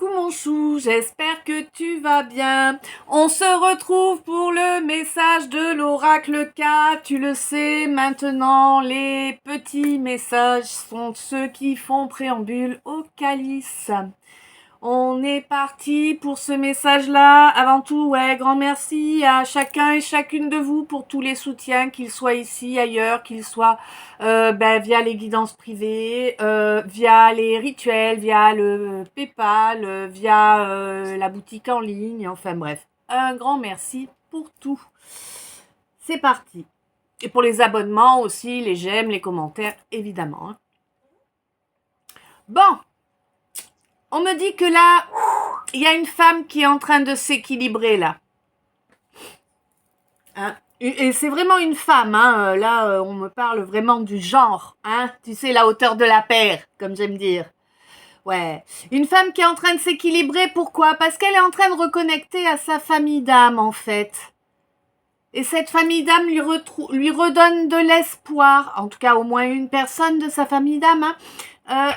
Coucou mon chou, j'espère que tu vas bien. On se retrouve pour le message de l'oracle K. Tu le sais maintenant, les petits messages sont ceux qui font préambule au calice. On est parti pour ce message-là. Avant tout, grand merci à chacun et chacune de vous pour tous les soutiens, qu'ils soient ici, ailleurs, qu'ils soient via les guidances privées, via les rituels, via le PayPal, via la boutique en ligne, enfin bref. Un grand merci pour tout. C'est parti. Et pour les abonnements aussi, les j'aime, les commentaires, évidemment. Bon. On me dit que là, il y a une femme qui est en train de s'équilibrer là. Hein? Et c'est vraiment une femme, hein. Là, on me parle vraiment du genre, hein. Tu sais, la hauteur de la paire, comme j'aime dire. Ouais. Une femme qui est en train de s'équilibrer, pourquoi? Parce qu'elle est en train de reconnecter à sa famille d'âme, en fait. Et cette famille d'âme lui redonne de l'espoir, en tout cas au moins une personne de sa famille d'âme, hein.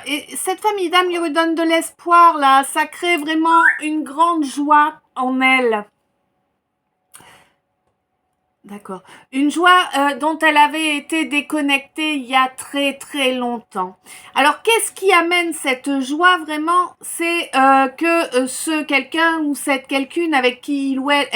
Et cette famille d'âme lui redonne de l'espoir, là. Ça crée vraiment une grande joie en elle. D'accord. Une joie dont elle avait été déconnectée il y a très très longtemps. Alors, qu'est-ce qui amène cette joie vraiment? C'est que ce quelqu'un ou cette quelqu'une avec qui il ou elle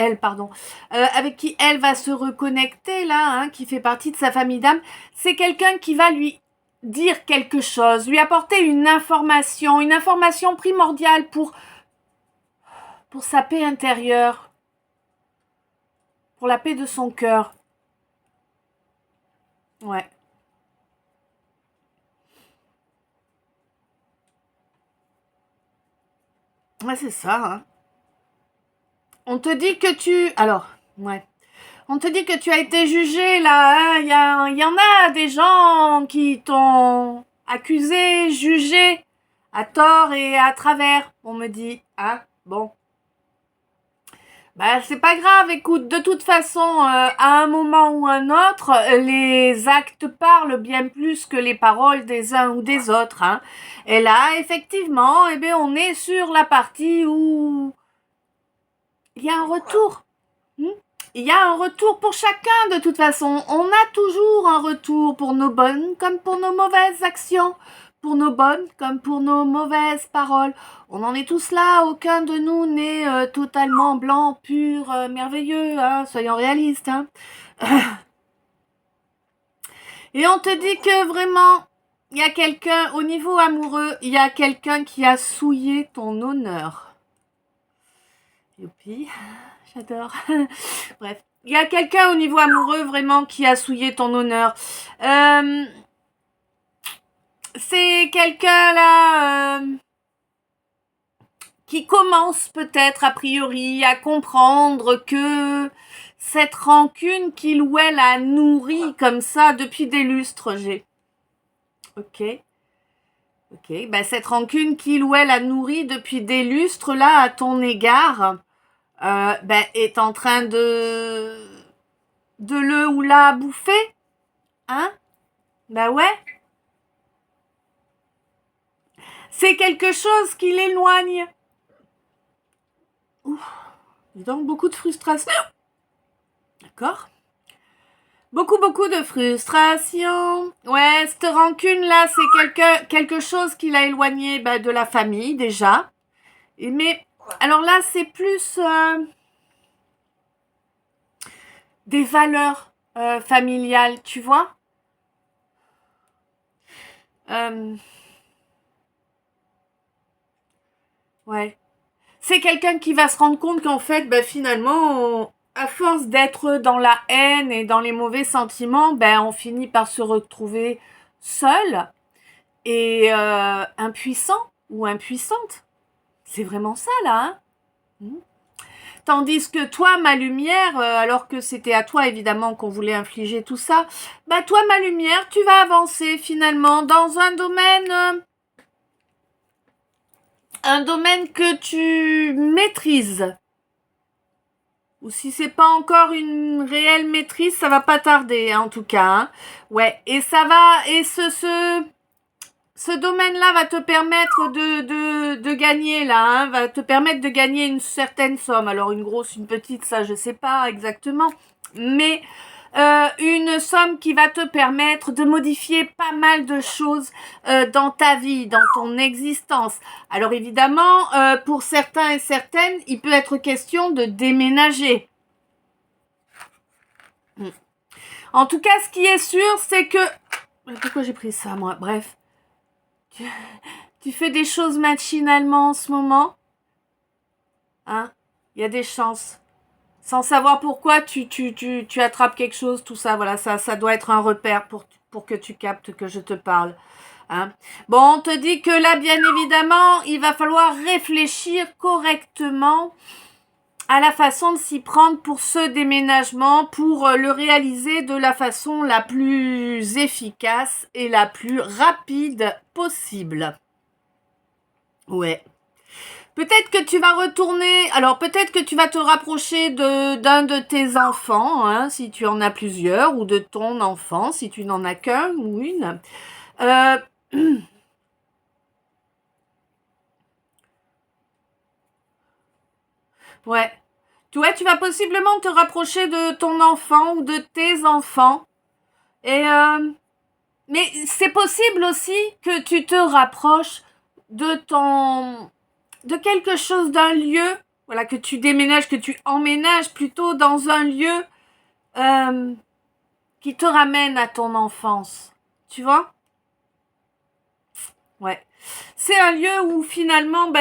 avec qui elle va se reconnecter, là, hein, qui fait partie de sa famille d'âme, c'est quelqu'un qui va lui dire quelque chose, lui apporter une information primordiale pour sa paix intérieure, pour la paix de son cœur. Ouais. Ouais, c'est ça, hein. On te dit que tu... Alors, ouais. On te dit que tu as été jugé, là, hein. Il y en a des gens qui t'ont accusé, jugé, à tort et à travers, on me dit. Hein, bon. C'est pas grave, écoute, de toute façon, à un moment ou un autre, les actes parlent bien plus que les paroles des uns ou des autres, hein. Et là, effectivement, on est sur la partie où il y a un retour. Il y a un retour pour chacun, de toute façon. On a toujours un retour pour nos bonnes comme pour nos mauvaises actions. Pour nos bonnes comme pour nos mauvaises paroles. On en est tous là, aucun de nous n'est totalement blanc, pur, merveilleux, hein, soyons réalistes. Hein. Et on te dit que vraiment, il y a quelqu'un, au niveau amoureux, il y a quelqu'un qui a souillé ton honneur. Youpi, j'adore. Bref, il y a quelqu'un au niveau amoureux vraiment qui a souillé ton honneur. C'est quelqu'un là qui commence peut-être a priori à comprendre que cette rancune qu'il ou elle a nourrie comme ça depuis des lustres, Ok, cette rancune qu'il ou elle a nourrie depuis des lustres là à ton égard est en train de le ou la bouffer, hein? Ouais. C'est quelque chose qui l'éloigne. Ouf, donc beaucoup de frustration. D'accord? Beaucoup de frustration. Ouais, cette rancune-là, c'est quelque chose qui l'a éloigné de la famille, déjà. Mais, alors là, c'est plus des valeurs familiales, tu vois? Ouais. C'est quelqu'un qui va se rendre compte qu'en fait, finalement, à force d'être dans la haine et dans les mauvais sentiments, on finit par se retrouver seul et impuissant ou impuissante. C'est vraiment ça, là, hein. Tandis que toi, ma lumière, alors que c'était à toi, évidemment, qu'on voulait infliger tout ça, toi, ma lumière, tu vas avancer, finalement, dans un domaine que tu maîtrises. Ou si c'est pas encore une réelle maîtrise, ça va pas tarder, hein, en tout cas. Hein. Ouais, et ça va, et ce domaine-là va te permettre de gagner là, hein, va te permettre de gagner une certaine somme. Alors une grosse, une petite, ça je sais pas exactement, mais une somme qui va te permettre de modifier pas mal de choses dans ta vie, dans ton existence. Alors évidemment, pour certains et certaines, il peut être question de déménager. En tout cas, ce qui est sûr, c'est que... Pourquoi j'ai pris ça, moi? Bref. Tu fais des choses machinalement en ce moment. Hein? Il y a des chances. Sans savoir pourquoi, tu attrapes quelque chose, tout ça. Voilà, ça doit être un repère pour que tu captes que je te parle. Hein? Bon, on te dit que là, bien évidemment, il va falloir réfléchir correctement à la façon de s'y prendre pour ce déménagement, pour le réaliser de la façon la plus efficace et la plus rapide possible. Ouais. Peut-être que tu vas retourner, alors peut-être que tu vas te rapprocher d'un de tes enfants, hein, si tu en as plusieurs, ou de ton enfant, si tu n'en as qu'un ou une. Ouais. Tu vas possiblement te rapprocher de ton enfant ou de tes enfants. Et mais c'est possible aussi que tu te rapproches de quelque chose, d'un lieu, voilà, que tu déménages, que tu emménages plutôt dans un lieu qui te ramène à ton enfance. Tu vois? Ouais. C'est un lieu où finalement,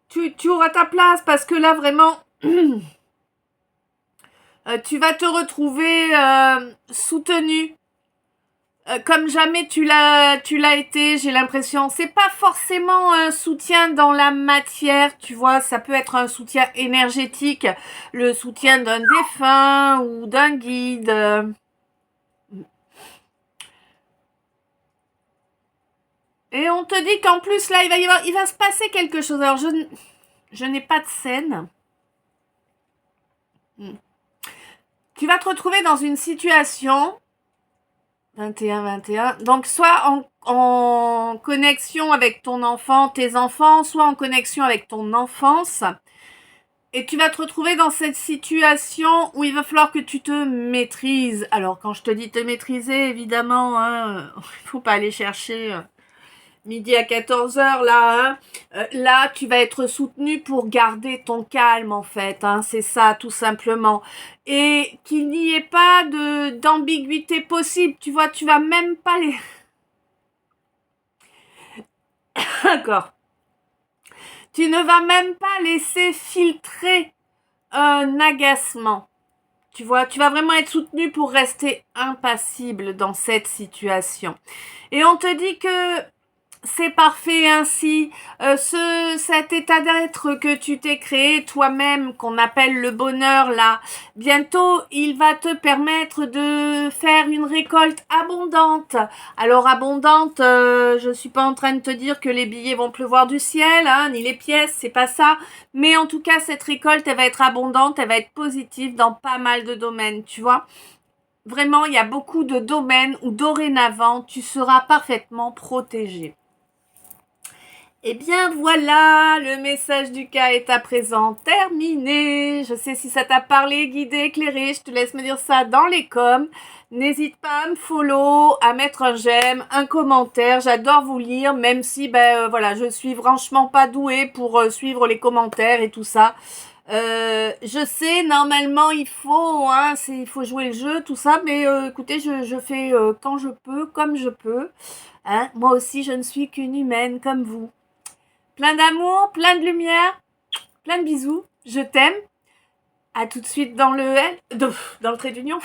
tu auras ta place parce que là, vraiment, tu vas te retrouver soutenu. Comme jamais tu l'as été, j'ai l'impression. C'est pas forcément un soutien dans la matière, tu vois, ça peut être un soutien énergétique, le soutien d'un défunt ou d'un guide. Et on te dit qu'en plus là, il va se passer quelque chose. Alors je n'ai pas de scène. Tu vas te retrouver dans une situation 21. Donc, soit en connexion avec ton enfant, tes enfants, soit en connexion avec ton enfance. Et tu vas te retrouver dans cette situation où il va falloir que tu te maîtrises. Alors, quand je te dis te maîtriser, évidemment, hein, il faut pas aller chercher midi à 14h là. Hein. Là, tu vas être soutenu pour garder ton calme, en fait. Hein, c'est ça, tout simplement. Et qu'il n'y ait pas d'ambiguïté possible. Tu vois, tu vas même pas les... D'accord. Tu ne vas même pas laisser filtrer un agacement. Tu vois, tu vas vraiment être soutenu pour rester impassible dans cette situation. Et on te dit que c'est parfait ainsi. Cet état d'être que tu t'es créé toi-même, qu'on appelle le bonheur là, bientôt il va te permettre de faire une récolte abondante. Alors abondante, je suis pas en train de te dire que les billets vont pleuvoir du ciel, hein, ni les pièces, c'est pas ça. Mais en tout cas, cette récolte, elle va être abondante, elle va être positive dans pas mal de domaines, tu vois. Vraiment, il y a beaucoup de domaines où dorénavant, tu seras parfaitement protégé. Eh bien voilà, le message du cas est à présent terminé. Je sais si ça t'a parlé, guidé, éclairé. Je te laisse me dire ça dans les coms. N'hésite pas à me follow, à mettre un j'aime, un commentaire. J'adore vous lire, même si voilà, je suis franchement pas douée pour suivre les commentaires et tout ça. Je sais, normalement il faut, hein, il faut jouer le jeu, tout ça, mais écoutez, je fais quand je peux, comme je peux. Hein. Moi aussi, je ne suis qu'une humaine comme vous. Plein d'amour, plein de lumière, plein de bisous. Je t'aime. À tout de suite dans le L, dans le trait d'union.